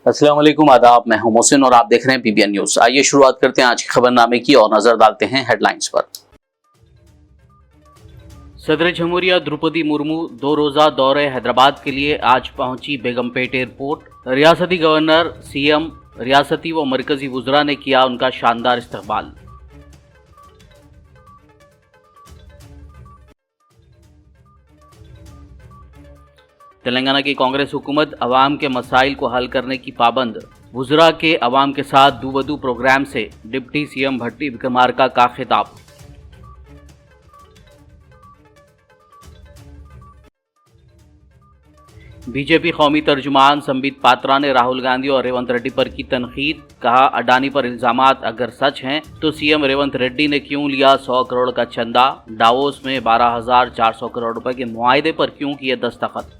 अस्सलाम वालेकुम, आदाब। मैं हूं मोहसिन और आप देख रहे हैं पीबीएन न्यूज। आइए शुरुआत करते हैं आज के खबरनामे की और नजर डालते हैं हेडलाइंस पर। सदर जमहूरिया द्रौपदी मुर्मू 2 रोजा दौरे हैदराबाद के लिए आज पहुंची बेगमपेट एयरपोर्ट। रियासती गवर्नर, सीएम, रियासती व मरकजी वुज़रा ने किया उनका शानदार इस्तकबाल। तेलंगाना की कांग्रेस हुकूमत अवाम के मसाइल को हल करने की पाबंद। वुज़रा के अवाम के साथ दूबदू प्रोग्राम से डिप्टी सीएम भट्टी विक्रमार्का का खिताब। बीजेपी कौमी तर्जुमान संबित पात्रा ने राहुल गांधी और रेवंत रेड्डी पर की तनकीद। कहा, अडानी पर इल्जामात अगर सच हैं तो सीएम रेवंत रेड्डी ने क्यों लिया 100 करोड़ का चंदा। डावोस में 12,400 करोड़ रुपए के मुआहदे पर क्यों किए दस्तखत।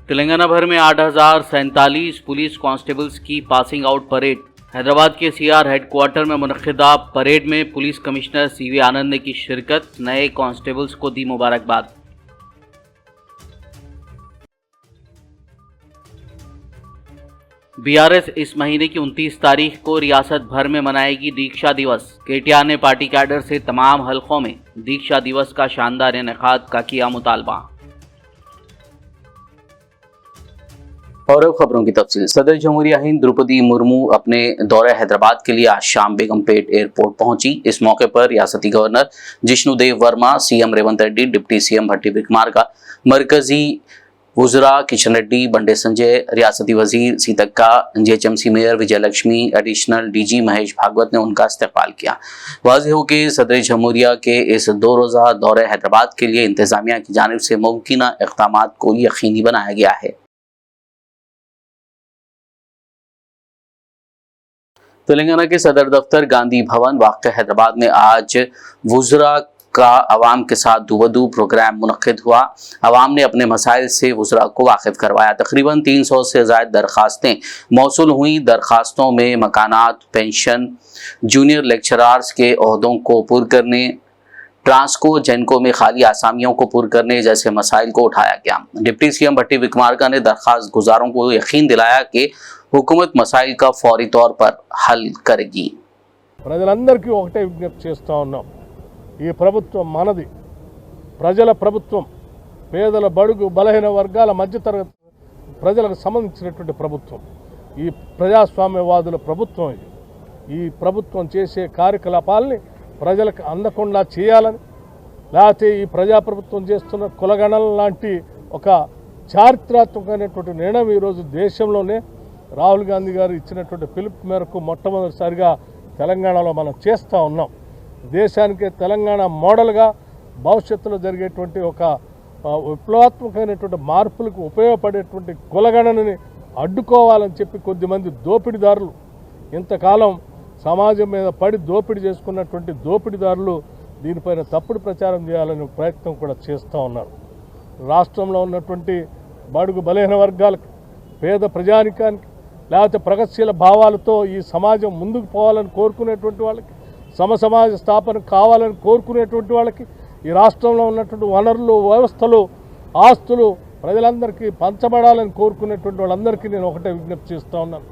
तेलंगाना भर में 8,047 पुलिस कांस्टेबल्स की पासिंग आउट परेड। हैदराबाद के सीआर हेडक्वार्टर में मुनक्किदा परेड में पुलिस कमिश्नर सीवी आनंद ने की शिरकत। नए कांस्टेबल्स को दी मुबारकबाद। बीआरएस इस महीने की 29 तारीख को रियासत भर में मनाएगी दीक्षा दिवस। केटीआर ने पार्टी कैडर से तमाम हलकों में दीक्षा दिवस का शानदार इनेकाद का किया मुतालबा। और अब खबरों की तफसील। सदर जमहूरिया हिंद द्रौपदी मुर्मू अपने दौरे हैदराबाद के लिए आज शाम बेगमपेट एयरपोर्ट पहुंची। इस मौके पर रियासती governor Jishnudev Varma, CM Revanth Reddy, deputy CM Bhatti Vikramarka, मरकजी वुज़रा किशन रेड्डी, बंडे संजय, रियासती वजीर Seethakka, GHMC mayor Vijay Lakshmi, additional DG Mahesh Bhagwat ने उनका इस्तकबाल किया। वाज़ेह हो कि सदर जमहूरिया के इस 2 रोज़ा दौरे हैदराबाद के लिए इंतजामिया की जानिब से मुमकिन इक़दामात को यकीनी बनाया गया है। तेलंगाना के सदर दफ्तर गांधी भवन वाक़ हैदराबाद में आज वुज़रा का अवाम के साथ दूबदू प्रोग्राम मुनक्किद हुआ। अवाम ने अपने मसाइल से वुज़रा को वाकिफ करवाया। तकरीबन 300 से ज़ायद दरखास्तें मौसूल हुई। दरखास्तों में मकानात, पेंशन, जूनियर लेक्चरार्स के ओहदों को पुर करने, ट्रांसको जेनको में खाली आसामियों को पुर करने जैसे मसाइल को उठाया गया। डिप्टी सीएम भट्टी विक्रमार्का ने दरखास्त गुजारों को यकीन दिलाया कि हुकूमत मसाइल का फौरी तौर पर हल करेगी। ప్రజలందరికీ ఒకటే విజ్ఞప్తి చేస్తూ ఉన్నాం, ఈ ప్రభుత్వం మనది, ప్రజల ప్రభుత్వం, పేదల బడుగు బలహీన వర్గాల మధ్యతరగతి ప్రజలకు సంబంధించినటువంటి ప్రభుత్వం, ఈ ప్రజాస్వామ్యవాదుల ప్రభుత్వం ఇది. ఈ ప్రభుత్వం చేసే కార్యకలాపాలని ప్రజలకు అందకుండా చేయాలని, లేకపోతే ఈ ప్రజాప్రభుత్వం చేస్తున్న కులగణన లాంటి ఒక చారిత్రాత్మకమైనటువంటి నిర్ణయం ఈరోజు దేశంలోనే రాహుల్ గాంధీ గారు ఇచ్చినటువంటి పిలుపు మేరకు మొట్టమొదటిసారిగా తెలంగాణలో మనం చేస్తూ ఉన్నాం. దేశానికే తెలంగాణ మోడల్గా భవిష్యత్తులో జరిగేటువంటి ఒక విప్లవాత్మకమైనటువంటి మార్పులకు ఉపయోగపడేటువంటి కులగణనని అడ్డుకోవాలని చెప్పి కొద్దిమంది దోపిడీదారులు, ఇంతకాలం సమాజం మీద పడి దోపిడీ చేసుకున్నటువంటి దోపిడీదారులు దీనిపైన తప్పుడు ప్రచారం చేయాలనే ప్రయత్నం కూడా చేస్తూ ఉన్నారు. రాష్ట్రంలో ఉన్నటువంటి బడుగు బలహీన వర్గాలకు, పేద ప్రజానికానికి, లేకపోతే ప్రగతిశీల భావాలతో ఈ సమాజం ముందుకు పోవాలని కోరుకునేటువంటి వాళ్ళకి, సమసమాజ స్థాపన కావాలని కోరుకునేటువంటి వాళ్ళకి ఈ రాష్ట్రంలో ఉన్నటువంటి వనరులు, వ్యవస్థలు, ఆస్తులు ప్రజలందరికీ పంచబడాలని కోరుకునేటువంటి వాళ్ళందరికీ నేను ఒకటే విజ్ఞప్తి చేస్తూ ఉన్నాను.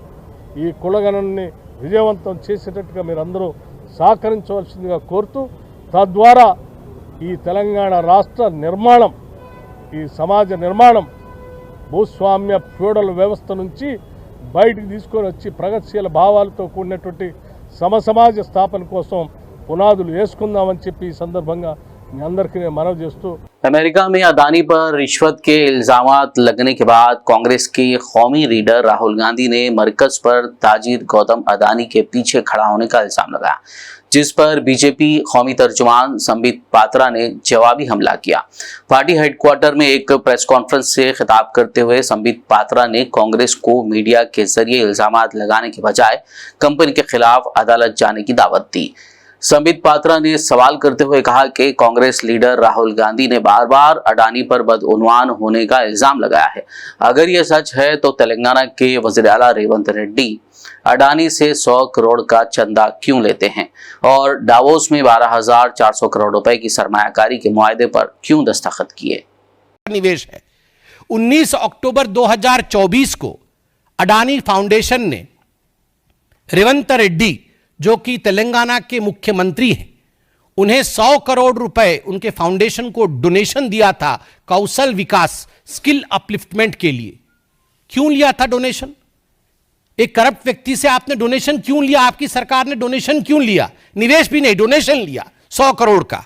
ఈ కులగణనని విజయవంతం చేసేటట్టుగా మీరందరూ సహకరించవలసిందిగా కోరుతూ, తద్వారా ఈ తెలంగాణ రాష్ట్ర నిర్మాణం, ఈ సమాజ నిర్మాణం భూస్వామ్య ఫ్యూడల్ వ్యవస్థ నుంచి బయటికి తీసుకొని వచ్చి ప్రగతిశీల భావాలతో కూడినటువంటి సమసమాజ స్థాపన కోసం పునాదులు వేసుకుందామని చెప్పి ఈ సందర్భంగా మీ అందరికీ నేను మనవి చేస్తూ, अमेरिका में अडानी पर रिश्वत के इल्जामात लगने के बाद कांग्रेस के कौमी लीडर राहुल गांधी ने मरकज पर ताजिर गौतम अडानी के पीछे खड़ा होने का इल्जाम लगाया, जिस पर बीजेपी कौमी तर्जुमान संबित पात्रा ने जवाबी हमला किया। पार्टी हेडक्वार्टर में एक प्रेस कॉन्फ्रेंस से खिताब करते हुए संबित पात्रा ने कांग्रेस को मीडिया के जरिए इल्जामात लगाने के बजाय कंपनी के खिलाफ अदालत जाने की दावत दी। संबित पात्रा ने सवाल करते हुए कहा कि कांग्रेस लीडर राहुल गांधी ने बार बार अडानी पर बदउनवान होने का इल्जाम लगाया है। अगर ये सच है तो तेलंगाना के वज़ीर आला रेवंत रेड्डी अडानी से 100 करोड़ का चंदा क्यों लेते हैं और डावोस में 12,400 करोड़ रुपए की सरमायाकारी के मुआहदे पर क्यों दस्तखत किए। निवेश है 19 अक्टूबर 2024 को अडानी फाउंडेशन ने रेवंत रेड्डी, जो कि तेलंगाना के मुख्यमंत्री हैं, उन्हें 100 करोड़ रुपए उनके फाउंडेशन को डोनेशन दिया था कौशल विकास, स्किल अपलिफ्टमेंट के लिए। क्यों लिया था डोनेशन? एक करप्ट व्यक्ति से आपने डोनेशन क्यों लिया? आपकी सरकार ने डोनेशन क्यों लिया? निवेश भी नहीं, डोनेशन लिया 100 करोड़ का।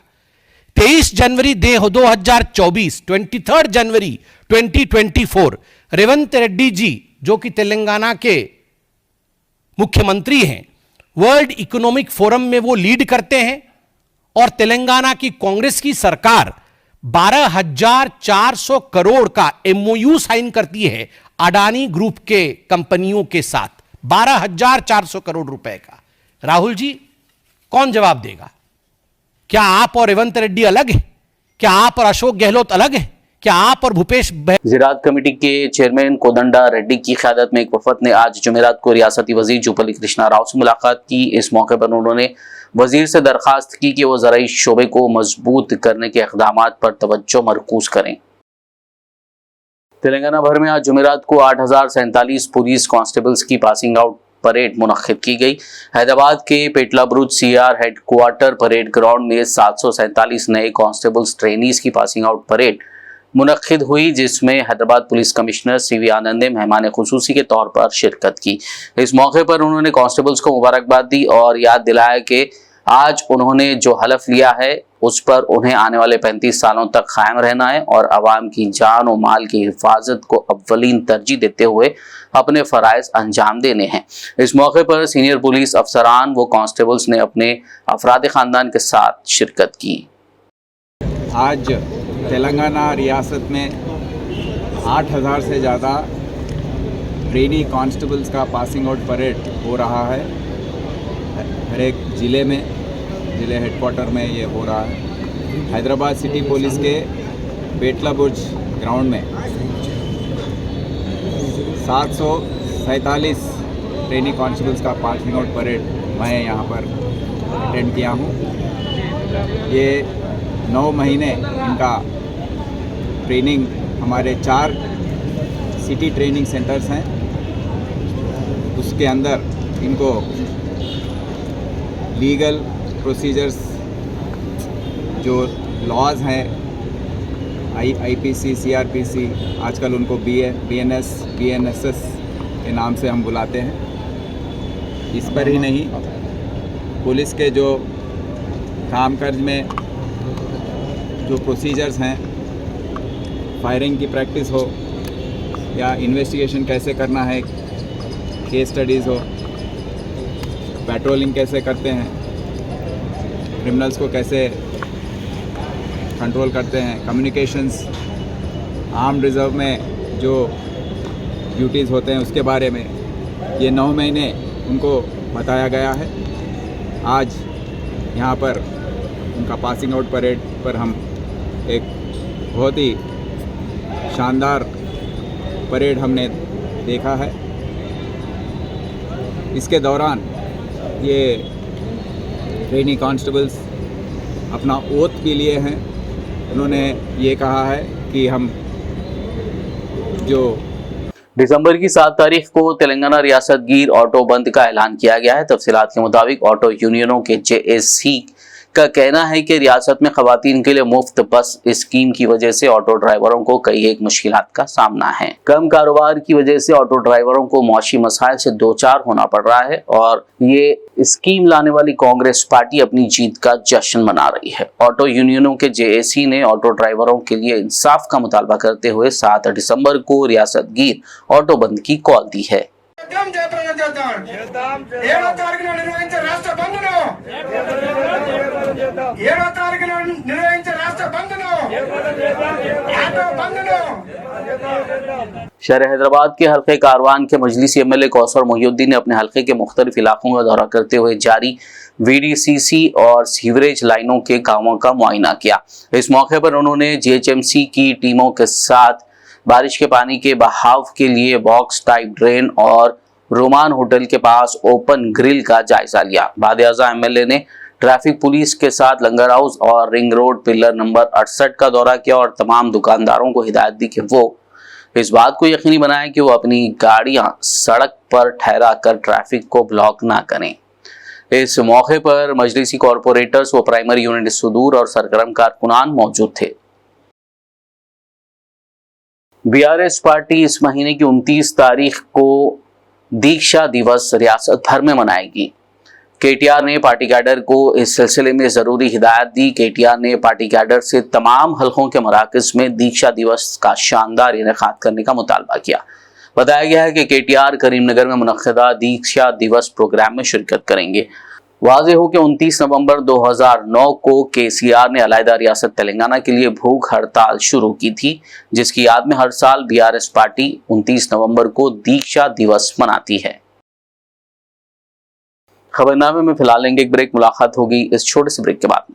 23 जनवरी 2024, 23 जनवरी 2024, रेवंत रेड्डी जी, जो कि तेलंगाना के मुख्यमंत्री हैं, वर्ल्ड इकोनॉमिक फोरम में वो लीड करते हैं और तेलंगाना की कांग्रेस की सरकार 12,400 करोड़ का एमओयू साइन करती है अडानी ग्रुप के कंपनियों के साथ, 12,400 करोड़ रुपए का। राहुल जी, कौन जवाब देगा? क्या आप और रेवंत रेड्डी अलग है? क्या आप और अशोक गहलोत अलग है? क्या आप और भूपेश ज़राअत कमेटी के चेयरमैन कोदंडा रेड्डी की क़यादत में एक वफद ने आज जुमेरात को रियासती वजीर जुब्बली कृष्णा राव से मुलाकात की। इस मौके पर उन्होंने वजीर से दरखास्त की कि वो ज़राई शोबे को मजबूत करने के इक़दाम पर तवज्जो मरकूज करें। तेलंगाना भर में आज जुमेरात को 8,047 पुलिस कांस्टेबल्स की पासिंग आउट परेड मुनक्किद की गई। हैदराबाद के पेटला बुरुज सीआर हेडक्वार्टर परेड ग्राउंड में 747 नए कांस्टेबल्स ट्रेनीज की पासिंग आउट परेड मुनक्किद हुई, जिसमें हैदराबाद पुलिस कमिश्नर सीवी आनंद ने मेहमान खुसूसी के तौर पर शिरकत की। इस मौके पर उन्होंने कांस्टेबल्स को मुबारकबाद दी और याद दिलाया कि आज उन्होंने जो हलफ लिया है उस पर उन्हें आने वाले 35 सालों तक कायम रहना है और आवाम की जान और माल की हिफाजत को अव्वलीन तरजीह देते हुए अपने फ़राइज़ अंजाम देने हैं। इस मौके पर सीनियर पुलिस अफसरान व कांस्टेबल्स ने अपने अफराद ख़ानदान के साथ शिरकत की। आज तेलंगाना रियासत में 8,000 से ज़्यादा ट्रेनी कांस्टेबल्स का पासिंग आउट परेड हो रहा है। हर एक ज़िले में, ज़िले हेडक्वार्टर में ये हो रहा है। हैदराबाद सिटी पुलिस के पेटला बुर्ज ग्राउंड में 747 ट्रेनी कांस्टेबल्स का पासिंग आउट परेड मैं यहाँ पर अटेंड किया हूँ। ये 9 महीने इनका ट्रेनिंग हमारे 4 सिटी ट्रेनिंग सेंटर्स हैं, उसके अंदर इनको लीगल प्रोसीजर्स जो लॉज हैं, आईपीसी, सीआरपीसी, आजकल उनको बीएनएस, बीएनएसएस के नाम से हम बुलाते हैं। इस पर ही नहीं, पुलिस के जो कामकाज में जो प्रोसीजर्स हैं, फायरिंग की प्रैक्टिस हो या इन्वेस्टिगेशन कैसे करना है, केस स्टडीज़ हो, पेट्रोलिंग कैसे करते हैं, क्रिमिनल्स को कैसे कंट्रोल करते हैं, कम्युनिकेशंस, आर्म रिजर्व में जो ड्यूटीज़ होते हैं उसके बारे में ये 9 महीने उनको बताया गया है। आज यहाँ पर उनका पासिंग आउट परेड पर हम एक बहुत ही शानदार परेड हमने देखा है। इसके दौरान ये ट्रेनी कांस्टेबल्स अपना ओथ भी लिए हैं। उन्होंने ये कहा है कि हम जो दिसंबर की 7 तारीख को तेलंगाना रियासत गिर ऑटो बंद का ऐलान किया गया है। तफसीलात के मुताबिक ऑटो यूनियनों के जेएसी का कहना है कि रियासत में खवातीन के लिए मुफ्त बस स्कीम की वजह से ऑटो ड्राइवरों को कई एक मुश्किलात का सामना है। कम कारोबार की वजह से ऑटो ड्राइवरों को मौशी मसाइल से दो चार होना पड़ रहा है और ये स्कीम लाने वाली कांग्रेस पार्टी अपनी जीत का जश्न मना रही है। ऑटो यूनियनों के जेएसी ने ऑटो ड्राइवरों के लिए इंसाफ का मुतालबा करते हुए 7 दिसंबर को रियासत गिर ऑटो बंद की कॉल दी है। शहर हैदराबाद के हल्के कारवान के मजलिसी एमएलए कौसर मोहिउद्दीन ने अपने हल्के के मुख्तलिफ इलाकों का दौरा करते हुए जारी वीडीसीसी और सीवरेज लाइनों के कामों का मुआयना किया। इस मौके पर उन्होंने जीएचएमसी की टीमों के साथ बारिश के पानी के बहाव के लिए बॉक्स टाइप ड्रेन और रोमान होटल के पास ओपन ग्रिल का जायजा लिया। बाद-ए-आज़ा एमएलए ने ट्रैफिक पुलिस के साथ लंगर हाउस और रिंग रोड पिलर नंबर 68 का दौरा किया और तमाम दुकानदारों को हिदायत दी कि वो इस बात को यकीनी बनाएं कि वो अपनी गाड़ियां सड़क पर ठहरा कर ट्रैफिक को ब्लॉक ना करें। इस मौके पर मजलिसी कॉरपोरेटर्स व प्राइमरी यूनिट सुदूर और सरगर्म कारकुनान मौजूद थे। बीआरएस पार्टी इस महीने की 29 तारीख को दीक्षा दिवस रियासत भर में मनाएगी। केटीआर ने पार्टी कैडर को इस सिलसिले में जरूरी हिदायत दी। केटीआर ने पार्टी कैडर से तमाम हलकों के मराकज में दीक्षा दिवस का शानदार इनेकाद करने का मुतालबा किया। बताया गया है कि केटीआर करीमनगर में मुनक्किदा दीक्षा दिवस प्रोग्राम में शिरकत करेंगे। वाज़ेह हो कि 29 नवंबर 2009 को केसीआर ने अलहदा रियासत तेलंगाना के लिए भूख हड़ताल शुरू की थी, जिसकी याद में हर साल बीआरएस पार्टी 29 नवंबर को दीक्षा दिवस मनाती है। खबरनामे में फिलहाल लेंगे एक ब्रेक। मुलाकात होगी इस छोटे से ब्रेक के बाद।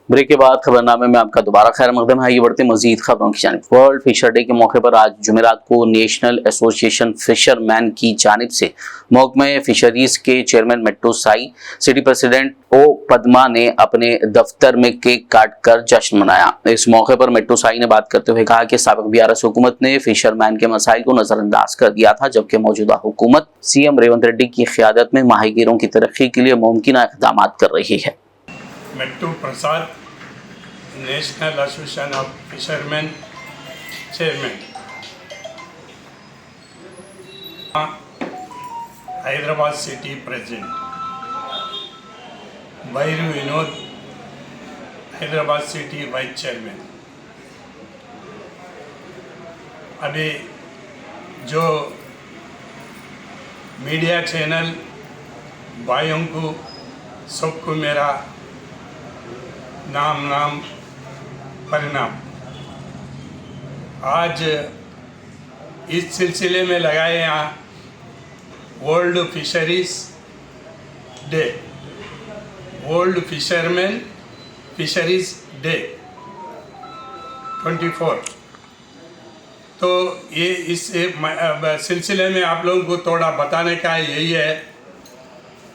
ब्रेक के बाद खबरनामे में आपका दोबारा खैर मकदम है। ये बढ़ते मजीद खबरों की जानिब। वर्ल्ड फिशर डे के मौके पर आज जुमेरात को नेशनल एसोसिएशन फिशरमैन की जानिब से महकमे फिशरीज के chairman Mettu Sai, city president O Padma ने अपने दफ्तर में केक काट कर जश्न मनाया। इस मौके पर मेट्टू साई ने बात करते हुए कहा कि साबिक बीआरएस हुकूमत ने फिशरमैन के मसाइल को नजरअंदाज कर दिया था, जबकि मौजूदा हुकूमत सीएम रेवंत रेड्डी की क़ियादत में माहीगीरों की तरक्की के लिए मुमकिन इक़दाम कर रही है। Mettu Prasad, national association of fisherman chairman, Hyderabad city president, Bhairu Vinod, Hyderabad city vice chairman. अभी जो मीडिया चैनल भाइयों को सबको मेरा नाम परिणाम। आज इस सिलसिले में लगाए यहाँ world fisheries day, world fisherman fisheries day 24। तो ये इस सिलसिले में आप लोगों को थोड़ा बताने का यही है।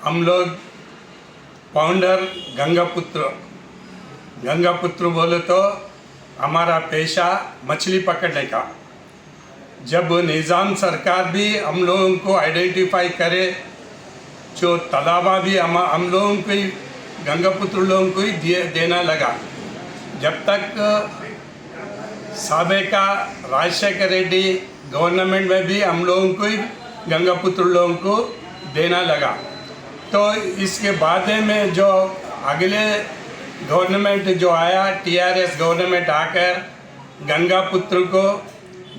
हम लोग फाउंडर गंगापुत्र बोले तो हमारा पेशा मछली पकड़ने का। जब निज़ाम सरकार भी हम लोगों को आइडेंटिफाई करे, जो तालाबा भी हम लोगों को ही, गंगापुत्र लोगों को ही देना लगा। जब तक साबका राजशेखर रेड्डी गवर्नमेंट में भी हम लोगों को ही गंगापुत्र लोगों को देना लगा। तो इसके बाद में जो अगले गवर्नमेंट जो आया, टीआरएस गवर्नमेंट आकर गंगापुत्र को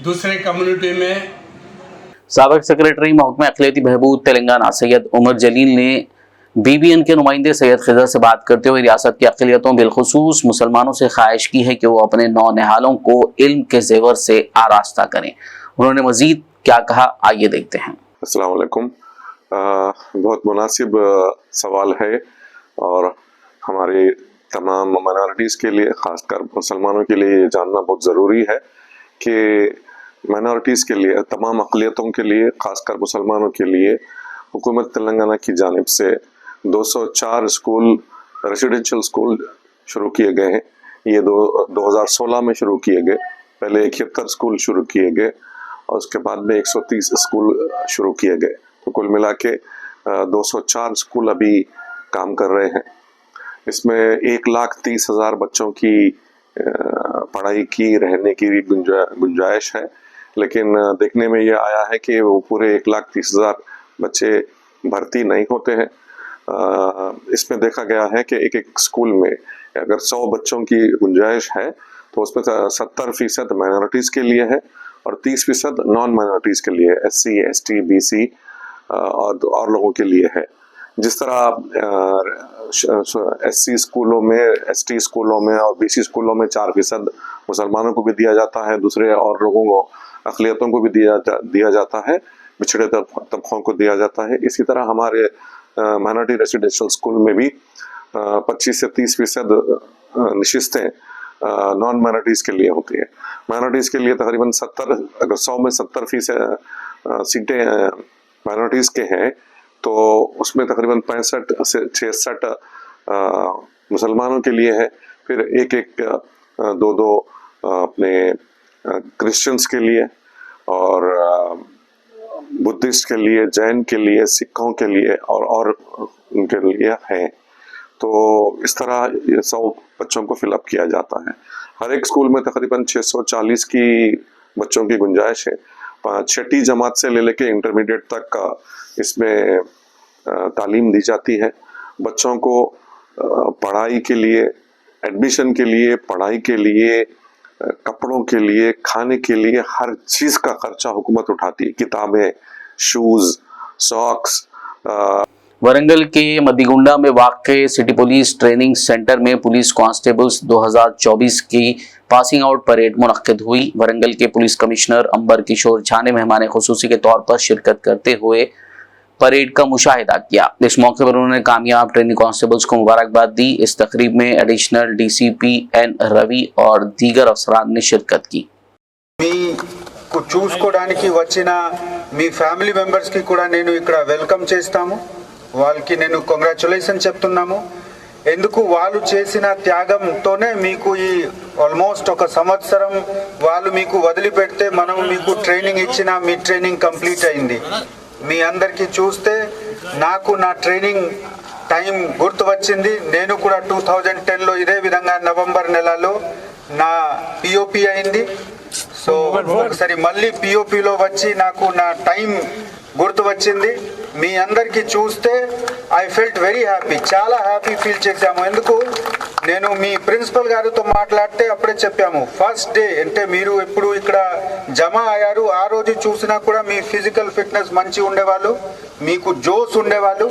दूसरे कम्युनिटी में। साबिक सेक्रेटरी महकमा अक़लियती बहबूद तेलंगाना सैयद उमर जलील ने बीबीएन के नुमाइंदे सैयद खिज़र से बात करते हुए रियासत की अक़लियतों बिलखुसूस मुसलमानों से ख्वाहिश की है कि वो अपने नौनिहालों को इल्म के जेवर से आरास्ता करें। उन्होंने मजीद क्या कहा, आइए देखते हैं। अस्सलाम वालेकुम। बहुत मुनासिब सवाल है और हमारे तमाम माइनॉरिटीज़ के लिए, ख़ासकर मुसलमानों के लिए ये जानना बहुत ज़रूरी है कि माइनॉरिटीज़ के लिए, तमाम अक़लियतों के लिए, ख़ासकर मुसलमानों के लिए हुकूमत तेलंगाना की जानिब से 204 स्कूल, रेसिडेंशियल स्कूल शुरू किए गए हैं। ये 2016 में शुरू किए गए। पहले 71 स्कूल शुरू किए गए और उसके बाद में 130 स्कूल शुरू किए गए। तो कुल मिला के 204 स्कूल अभी काम कर रहे हैं। इसमें 1,30,000 बच्चों की पढ़ाई की, रहने की गुंजाइश है, लेकिन देखने में ये आया है कि वो पूरे 1,30,000 बच्चे भर्ती नहीं होते हैं। इसमें देखा गया है कि एक स्कूल में अगर 100 बच्चों की गुंजाइश है तो उसमें 70% माइनॉरिटीज़ के लिए है और 30% नॉन माइनॉरिटीज़ के लिए, SC, ST, BC और लोगों के लिए है। जिस तरह SC स्कूलों में, ST स्कूलों में और BC स्कूलों में 4% मुसलमानों को भी दिया जाता है, दूसरे और लोगों को, अक़लियतों को भी दिया जाता है, पिछड़े तबकों को दिया जाता है। इसी तरह हमारे माइनॉरिटी रेसिडेंशियल स्कूल में भी 25 से 30% नशिस्तें नॉन माइनॉरिटीज़ के लिए होती है। माइनॉरिटीज़ के लिए तकरीबन 70, अगर 100 में 70% सीटें माइनॉरिटीज़ के हैं तो उसमें तकरीबन 65 से 66 मुसलमानों के लिए है, फिर एक दो अपने क्रिश्चियंस के लिए और बुद्धिस्ट के लिए, जैन के लिए, सिखों के लिए और उनके लिए है। तो इस तरह ये 100 बच्चों को फिलअप किया जाता है। हर एक स्कूल में तकरीबन 640 की बच्चों की गुंजाइश है। 6ठी जमात से ले लेके इंटरमीडिएट तक का इसमें तालीम दी जाती है। बच्चों को पढ़ाई के लिए, एडमिशन के लिए, पढ़ाई के लिए, कपड़ों के लिए, खाने के लिए हर चीज़ का खर्चा हुकूमत उठाती है। किताबें, शूज़, सॉक्स। वरंगल के मदीगुंडा में वाक़ सिटी पुलिस ट्रेनिंग सेंटर में पुलिस कांस्टेबल्स 2024 की पासिंग आउट परेड मुनक्किद हुई। वरंगल के पुलिस कमिश्नर अंबर किशोर झा ने मेहमान खुसूसी के तौर पर शिरकत करते हुए परेड का मुशाहिदा किया। इस मौके पर उन्होंने कामयाब ट्रेनिंग कांस्टेबल्स को मुबारकबाद दी। इस तकरीब में एडिशनल डीसीपी एन रवि और दीगर अफसरान ने शिरकत की। మీకు చూసుకోవడానికి వచ్చిన మీ ఫ్యామిలీ మెంబర్స్కి కూడా నేను ఇక్కడ వెల్కమ్ చేస్తాము. వాళ్ళకి నేను కంగ్రాచులేషన్ చెప్తున్నాము. ఎందుకు వాళ్ళు చేసిన త్యాగంతోనే మీకు ఈ ఆల్మోస్ట్ ఒక సంవత్సరం వాళ్ళు మీకు వదిలిపెడితే మనం మీకు ట్రైనింగ్ ఇచ్చిన మీ ట్రైనింగ్ కంప్లీట్ అయింది. మీ అందరికీ చూస్తే నాకు నా ట్రైనింగ్ టైం గుర్తు వచ్చింది. నేను కూడా 2010లో ఇదే విధంగా నవంబర్ నెలలో నా పిఓపి అయింది. సో ఒకసారి మళ్ళీ పిఓపిలో వచ్చి నాకు నా టైం గుర్తు వచ్చింది. మీ అందరికీ చూస్తే ఐ ఫెల్ట్ వెరీ హ్యాపీ, చాలా హ్యాపీ ఫీల్ చేశాము. ఎందుకు నేను మీ ప్రిన్సిపల్ గారితో మాట్లాడితే అప్పుడే చెప్పాము, ఫస్ట్ డే అంటే మీరు ఎప్పుడు ఇక్కడ జమ అయ్యారు ఆ రోజు చూసినా కూడా మీ ఫిజికల్ ఫిట్నెస్ మంచి ఉండేవాళ్ళు, మీకు జోస్ ఉండేవాళ్ళు.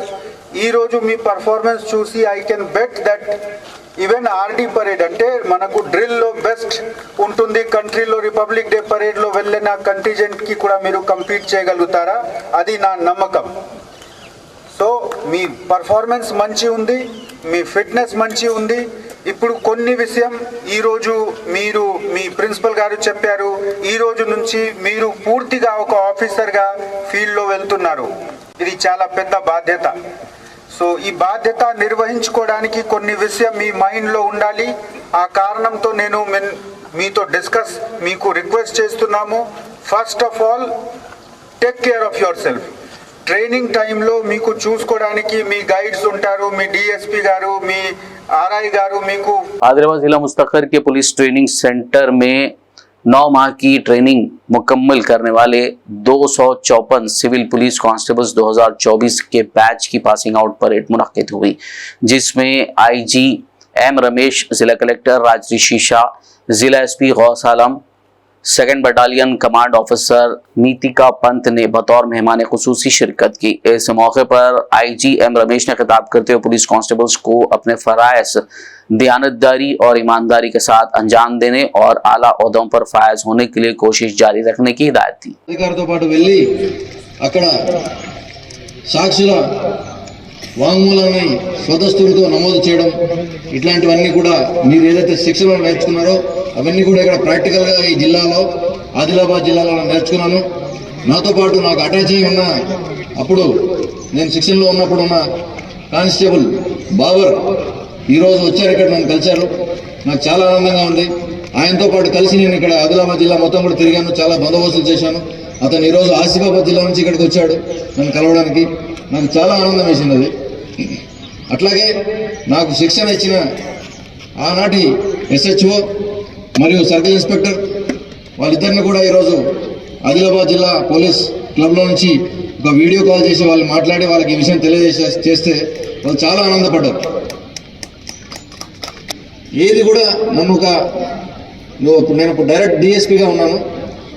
ఈరోజు మీ పర్ఫార్మెన్స్ చూసి I can bet that even RD parade అంటే మనకు డ్రిల్లో బెస్ట్ ఉంటుంది కంట్రీలో, రిపబ్లిక్ డే పరేడ్లో వెళ్ళిన కంటిజెంట్కి కూడా మీరు కంపీట్ చేయగలుగుతారా, అది నా నమ్మకం. సో మీ పర్ఫార్మెన్స్ మంచి ఉంది, మీ ఫిట్నెస్ మంచి ఉంది. ఇప్పుడు కొన్ని విషయం ఈరోజు మీరు మీ ప్రిన్సిపల్ గారు చెప్పారు, ఈ రోజు నుంచి మీరు పూర్తిగా ఒక ఆఫీసర్గా ఫీల్డ్లో వెళ్తున్నారు. ఇది చాలా పెద్ద బాధ్యత. సో ఈ బాధ్యత నిర్వహించుకోవడానికి కొన్ని విషయం మీ మైండ్లో ఉండాలి. ఆ కారణంతో నేను మీతో డిస్కస్ మీకు రిక్వెస్ట్ చేస్తున్నాము. First of all take care of your self. Training టైంలో మీకు చూసుకోవడానికి మీ గైడ్స్ ఉంటారు, మీ డిఎస్పీ గారు, మీ आरआई गारू मीकू। आदिलाबाद जिला मुस्तखर के पुलिस ट्रेनिंग सेंटर में 9 माह की ट्रेनिंग मुकम्मल करने वाले 254 सिविल पुलिस कांस्टेबल्स 2024 के बैच की पासिंग आउट परेड मुनक्किद हुई, जिसमें आईजी एम रमेश, जिला कलेक्टर राजऋषि शाह, जिला एसपी गौस आलम, 2nd battalion command officer Nitika Pant ने बतौर मेहमान खुसूसी शिरकत की। इस मौके पर आईजी एम रमेश ने खिताब करते हुए पुलिस कांस्टेबल्स को अपने फराइज दयानतदारी और ईमानदारी के साथ अंजाम देने और आला ओहदों पर फायज होने के लिए कोशिश जारी रखने की हिदायत दी। అధికారితో పాటు వెళ్ళి అక్కడ సాక్షుల వాంగ్మూలాన్ని స్వదస్తులతో నమోదు చేయడం, ఇట్లాంటివన్నీ కూడా మీరు ఏదైతే శిక్షణ నేర్చుకున్నారో అవన్నీ కూడా ఇక్కడ ప్రాక్టికల్గా ఈ జిల్లాలో ఆదిలాబాద్ జిల్లాలో నేర్చుకున్నాను. నాతో పాటు నాకు అటాచ్ అయి ఉన్న అప్పుడు నేను శిక్షణలో ఉన్నప్పుడు ఉన్న కానిస్టేబుల్ బాబర్ ఈరోజు వచ్చారు, ఇక్కడ నన్ను కలిశారు. నాకు చాలా ఆనందంగా ఉంది. ఆయనతో పాటు కలిసి నేను ఇక్కడ ఆదిలాబాద్ జిల్లా మొత్తం కూడా తిరిగాను, చాలా బందోబస్తులు చేశాను. అతను ఈరోజు ఆసిఫాబాద్ జిల్లా నుంచి ఇక్కడికి వచ్చాడు నన్ను కలవడానికి. నాకు చాలా ఆనందం వేసింది అది. అట్లాగే నాకు శిక్షణ ఇచ్చిన ఆనాటి ఎస్హెచ్ఓ మరియు సర్కిల్ ఇన్స్పెక్టర్ వాళ్ళిద్దరిని కూడా ఈరోజు ఆదిలాబాద్ జిల్లా పోలీస్ క్లబ్లో నుంచి ఒక వీడియో కాల్ చేసి వాళ్ళు మాట్లాడి వాళ్ళకి ఈ విషయం తెలియజేస్తే వాళ్ళు చాలా ఆనందపడ్డారు. ఏది కూడా నన్ను నేను డైరెక్ట్ డిఎస్పీగా ఉన్నాను,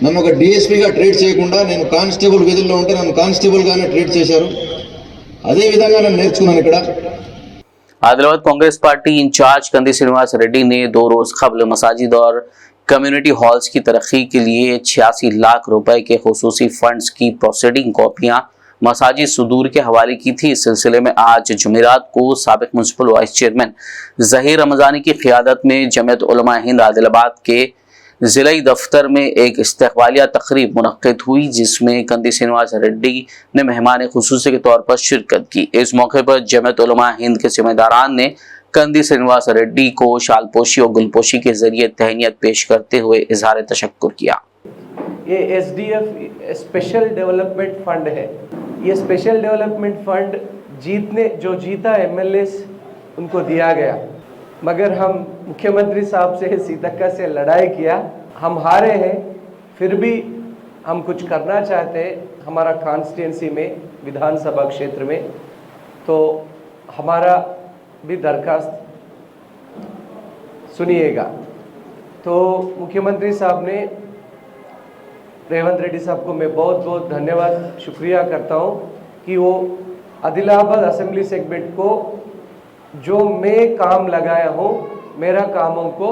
నన్ను ఒక డిఎస్పీగా ట్రీట్ చేయకుండా నేను కానిస్టేబుల్ విధుల్లో ఉంటే నన్ను కానిస్టేబుల్గానే ట్రీట్ చేశారు. అదే విధంగా నేను నేర్చుకున్నాను ఇక్కడ. आदिलाबाद कांग्रेस पार्टी इंचार्ज कंदी श्रीनिवास रेड्डी ने 2 रोज कबल मसाजिद और कम्युनिटी हॉल्स की तरक्की के लिए 86 लाख रुपए के खुसूसी फंड्स की प्रोसीडिंग कॉपियां मसाजिद सुदूर के हवाले की थी। इस सिलसिले में आज जुमेरात को साबिक municipal vice chairman Zaheer Ramzani की क़ियादत में जमीयत उलमा हिंद आदिलाबाद के जिला दफ्तर में एक इस्तकबालिया तकरीब मुनक्किद हुई, जिसमें कंदी श्रीनिवास रेड्डी ने मेहमान खुसूसी के तौर पर शिरकत की। इस मौके पर जमीयत उलमा हिंद के जिम्मेदारान ने कंदी श्रीनिवास रेड्डी को शालपोशी और गुलपोशी के जरिए तहनीत पेश करते हुए इजहार तशक्कुर किया। ये SDF स्पेशल डेवलपमेंट फंड है। ये स्पेशल डेवलपमेंट फंड जो जीता MLAs उनको दिया गया, मगर हम मुख्यमंत्री साहब से सीतक्का से लड़ाई किया, हम हारे हैं। फिर भी हम कुछ करना चाहते हैं हमारा कॉन्स्टिट्यूंसी में, विधानसभा क्षेत्र में, तो हमारा भी दरखास्त सुनिएगा। तो मुख्यमंत्री साहब ने, रेवंत रेड्डी साहब को मैं बहुत बहुत धन्यवाद शुक्रिया करता हूँ कि वो आदिलाबाद असेंबली सेगमेंट को जो मैं काम लगाया हूँ, मेरा कामों को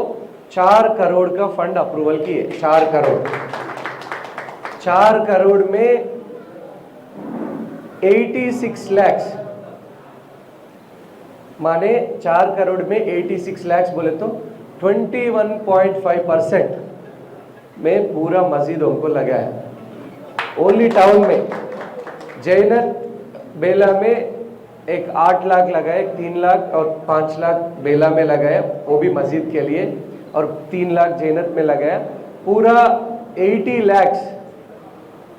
4 करोड़ का फंड अप्रूवल किए। 4 करोड़ में 86 लाख, माने 4 करोड़ में 86 लाख बोले तो 21.5% में पूरा मस्जिदों को लगाया। ओनली टाउन में जैनत बेला में एक 8 लाख लगाए, 3 लाख और 5 लाख बेला में लगाया, वो भी मस्जिद के लिए, और 3 लाख जैनत में लगाया। पूरा 80 लाख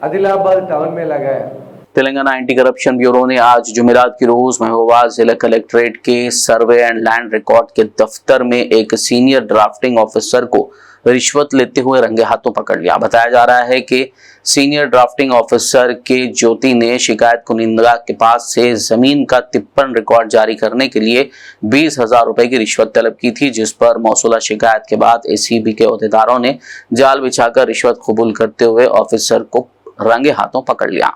आदिलाबाद टाउन में लगाया। तेलंगाना एंटी करप्शन ब्यूरो ने आज जुमेरात की रोज महबूबाबाद जिला कलेक्ट्रेट के सर्वे एंड लैंड रिकॉर्ड के दफ्तर में एक सीनियर ड्राफ्टिंग ऑफिसर को रिश्वत लेते हुए रंगे हाथों पकड़ लिया। बताया जा रहा है कि सीनियर ड्राफ्टिंग ऑफिसर के ज्योति ने शिकायत कुनिंदा के पास से जमीन का तिप्पन रिकॉर्ड जारी करने के लिए 20,000 रुपए की रिश्वत तलब की थी, जिस पर मौसूला शिकायत के बाद ACB के अहदेदारों ने जाल बिछाकर रिश्वत कबूल करते हुए ऑफिसर को रंगे हाथों पकड़ लिया।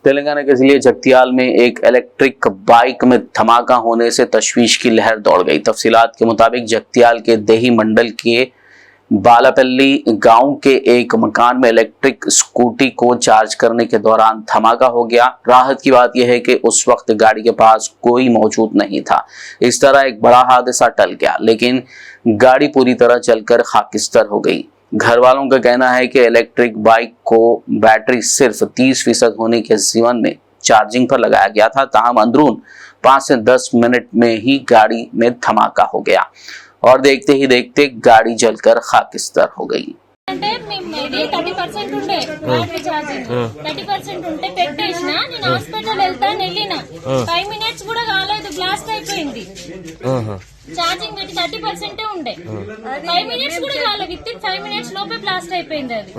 तेलंगाना के जिले जगतियाल में एक इलेक्ट्रिक बाइक में धमाका होने से तशवीश की लहर दौड़ गई। तफसीलात के मुताबिक जगतियाल के देही मंडल के बालापल्ली गांव के एक मकान में इलेक्ट्रिक स्कूटी को चार्ज करने के दौरान धमाका हो गया। राहत की बात यह है कि उस वक्त गाड़ी के पास कोई मौजूद नहीं था। इस तरह एक बड़ा हादसा टल गया, लेकिन गाड़ी पूरी तरह जलकर खाकिस्तर हो गई। घर वालों का कहना है कि इलेक्ट्रिक बाइक को बैटरी सिर्फ 30% होने के ज़िमन में चार्जिंग पर लगाया गया था, ताहम अंदरून 5 से 10 मिनट में ही गाड़ी में धमाका हो गया और देखते ही देखते गाड़ी जलकर खाकिस्तर हो गई। అంటే ఇది 30% ఉండే బ్యాటరీ ఛార్జింగ్ 30% ఉంటే పెట్టేసిన నేను హాస్పిటల్ వెళ్తాను వెళ్ళిన 5 మినిట్స్ కూడా కాలేదు బ్లాస్ట్ అయిపోయింది ఛార్జింగ్ పెట్టి 30% ఉండే 5 మినిట్స్ కూడా కాలేదు విత్ 5 మినిట్స్ లోపే బ్లాస్ట్ అయిపోయింది అది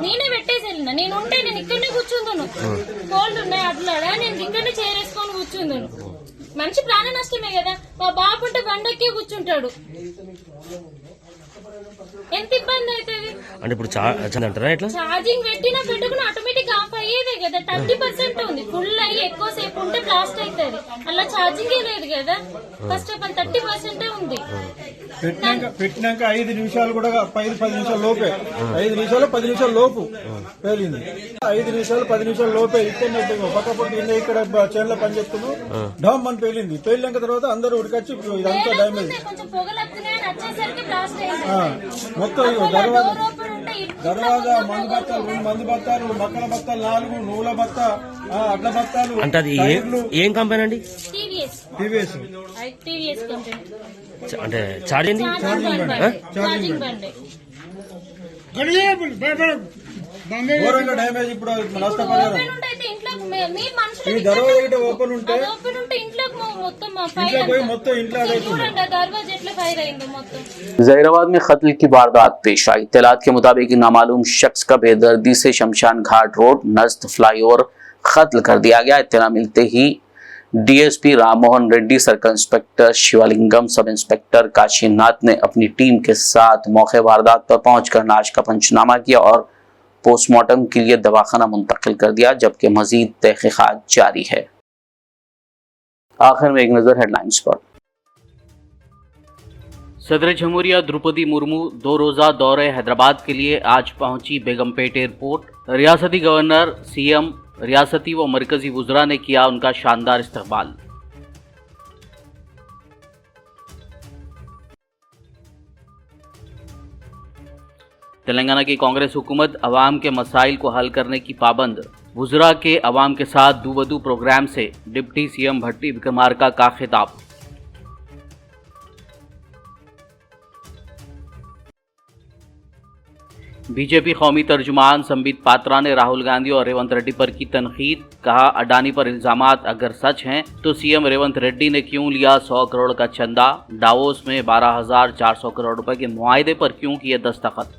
నేనే పెట్టేసి వెళ్ళిన నేను ఉంటే నేను ఇక్కడనే కూర్చుందును కోల్డ్ ఉన్నాయి అట్లాడా నేను ఇక్కడనే చేరేసుకొని కూర్చుందును మనిషి ప్రాణ నష్టమే కదా మా బాబు ఉంటే బండెక్కి కూర్చుంటాడు ఎంత ఇబ్బంది అవుతుంది అంటే ఇప్పుడు అంటారా ఇట్లా ఛార్జింగ్ పెట్టినా పెట్టుకుని ఆటోమేటిక్ ఆఫ్ అయ్యేదే కదా 30% ఉంది ఫుల్ అయ్యి ఎక్కువ సేపు ఉంటే బ్లాస్ట్ అవుతుంది అలా ఛార్జింగ్ లేదు కదా ఫస్ట్ ఆఫ్ ఆల్ 30% ఉంది పెట్టినాక 5 నిమిషాలు కూడా 10 నిమిషాల లోపే 5 నిమిషాలు 10 నిమిషాల లోపు పేలింది 5 నిమిషాలు 10 నిమిషాల లోపే ఇక్కడ పక్కపక్క ఇక్కడ చేనులో పనిచేస్తున్నాం డామ్ అని పేలింది పేలినాక తర్వాత అందరూ ఉడికొచ్చి ఇదంతా డ్యామేజ్ కొంచెం పొగలొస్తున్నాయి వచ్చేసరికి బ్లాస్ట్ అయింది మొత్తం దర్వాజా మందు బత్తాలు మక్కల బత్తాలు 4 నూల బత్త అడ్ల బత్తాలు అంటే అది ఏం కంపెనీ అండి టీవీఎస్ కంపెనీ అంటే ఛార్జింగ్ బండి ఘోరంగా డ్యామేజ్ ఇప్పుడు నష్టపరిహారం ఈ దర్వాజా గిట్ట ఓపెన్ ఉంటే మొత్తం ఇంట్లో जहीराबाद में कत्ल की वारदात पेश आई। इत्तलात के मुताबिक नामालूम शख्स का बेदर्दी से शमशान घाट रोड नज़द फ्लाईओवर कत्ल कर दिया गया। इत्तला मिलते ही DSP Rammohan Reddy, circle inspector Shivalingam, sub inspector Kashinath ने अपनी टीम के साथ मौके वारदात पर पहुंचकर लाश का पंचनामा किया और पोस्टमार्टम के लिए दवाखाना मुंतकिल कर दिया, जबकि मजीद तहकीकात जारी है। आखिर में एक नजर हेडलाइंस पर। सदर जमहूरिया द्रौपदी मुर्मू 2 रोज़ा दौरे हैदराबाद के लिए आज पहुंची बेगमपेट एयरपोर्ट। रियासती गवर्नर, सीएम, रियासती व मरकजी वुज़रा ने किया उनका शानदार इस्तकबाल। तेलंगाना की कांग्रेस हुकूमत अवाम के मसाइल को हल करने की पाबंद। वुज़रा के अवाम के साथ दूबदू प्रोग्राम से डिप्टी सीएम भट्टी विक्रमार्का का खिताब। बीजेपी कौमी तर्जुमान संबित पात्रा ने राहुल गांधी और रेवंत रेड्डी पर की तनकीद। कहा, अडानी पर इल्जामात अगर सच हैं तो सीएम रेवंत रेड्डी ने क्यों लिया 100 करोड़ का चंदा? डावोस में 12,400 करोड़ रुपए के मुआहदे पर क्यों किए दस्तखत?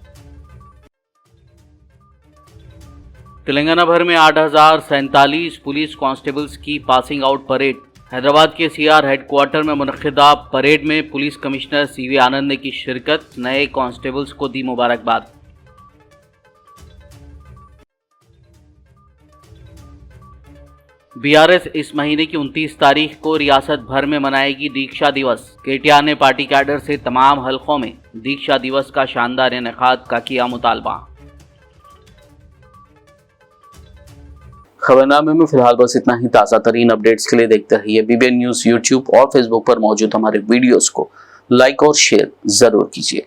तेलंगाना भर में 8,047 पुलिस कांस्टेबल्स की पासिंग आउट परेड। हैदराबाद के सीआर हेडक्वार्टर में मुनक्किदा परेड में पुलिस कमिश्नर सीवी आनंद ने की शिरकत। नए कांस्टेबल्स को दी मुबारकबाद। बीआरएस इस महीने की 29 तारीख को रियासत भर में मनाएगी दीक्षा दिवस। केटीआर ने पार्टी कैडर से तमाम हलकों में दीक्षा दिवस का शानदार इनेकाद का किया मुतालबा। खबरनामे में फिलहाल बस इतना ही। ताज़ा तरीन अपडेट्स के लिए देखते रहिए बीबीएन न्यूज़ यूट्यूब और फेसबुक पर मौजूद हमारे वीडियोस को लाइक और शेयर जरूर कीजिए।